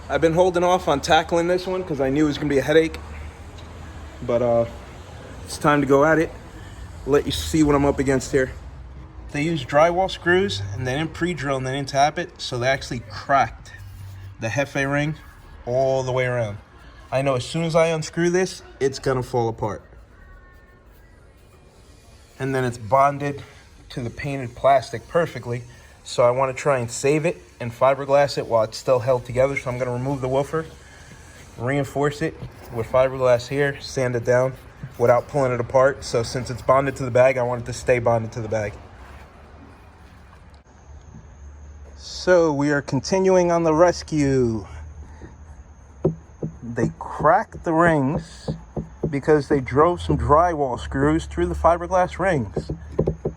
I've been holding off on tackling this one because I knew it was gonna be a headache. But it's time to go at it. Let you see what I'm up against here. They used drywall screws and they didn't pre-drill and they didn't tap it, so they actually cracked the Jefe ring all the way around. I know as soon as I unscrew this, it's gonna fall apart. And then it's bonded to the painted plastic perfectly. So I want to try and save it and fiberglass it while it's still held together. So I'm going to remove the woofer, reinforce it with fiberglass here, sand it down without pulling it apart. So since it's bonded to the bag, I want it to stay bonded to the bag. So we are continuing on the rescue. They cracked the rings because they drove some drywall screws through the fiberglass rings.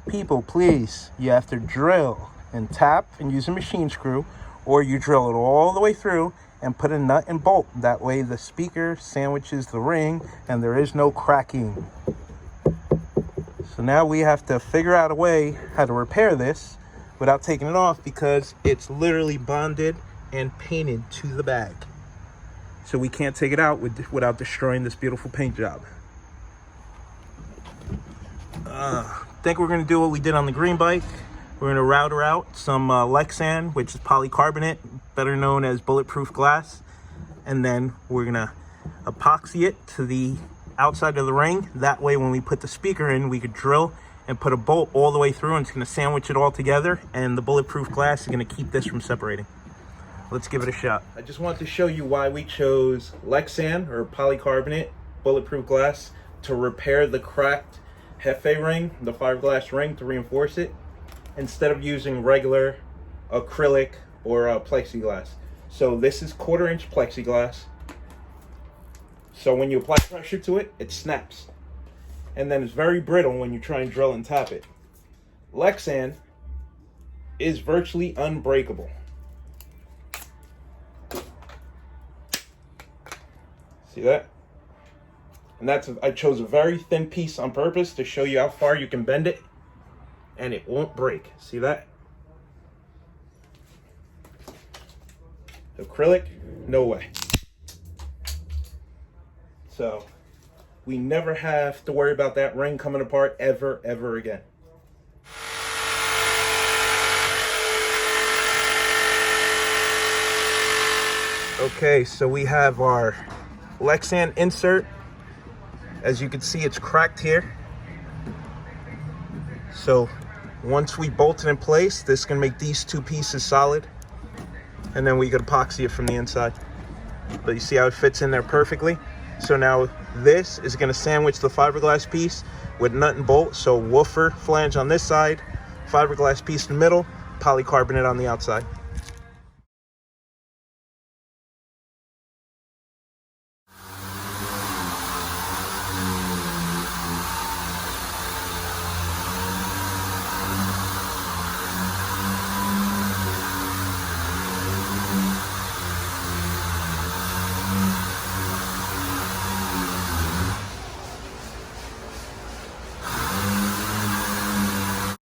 People, please, you have to drill and tap and use a machine screw, or you drill it all the way through and put a nut and bolt. That way the speaker sandwiches the ring and there is no cracking. So now we have to figure out a way how to repair this without taking it off, because it's literally bonded and painted to the bag. So we can't take it out without destroying this beautiful paint job. I think we're gonna do what we did on the green bike. We're gonna router out some Lexan, which is polycarbonate, better known as bulletproof glass. And then we're gonna epoxy it to the outside of the ring. That way when we put the speaker in, we could drill and put a bolt all the way through, and it's gonna sandwich it all together, and the bulletproof glass is gonna keep this from separating. Let's give it a shot. I just want to show you why we chose Lexan, or polycarbonate bulletproof glass, to repair the cracked Jefe ring, the fiberglass ring, to reinforce it, instead of using regular acrylic or plexiglass. So this is 1/4-inch plexiglass. So when you apply pressure to it, it snaps. And then it's very brittle when you try and drill and tap it. Lexan is virtually unbreakable. See that? And I chose a very thin piece on purpose to show you how far you can bend it and it won't break. See that? Acrylic, no way. So we never have to worry about that ring coming apart ever again. Okay, so we have our Lexan insert. As you can see, it's cracked here. So once we bolt it in place, this is gonna make these two pieces solid, and then we could epoxy it from the inside. But you see how it fits in there perfectly? So now this is gonna sandwich the fiberglass piece with nut and bolt. So woofer flange on this side, fiberglass piece in the middle, polycarbonate on the outside.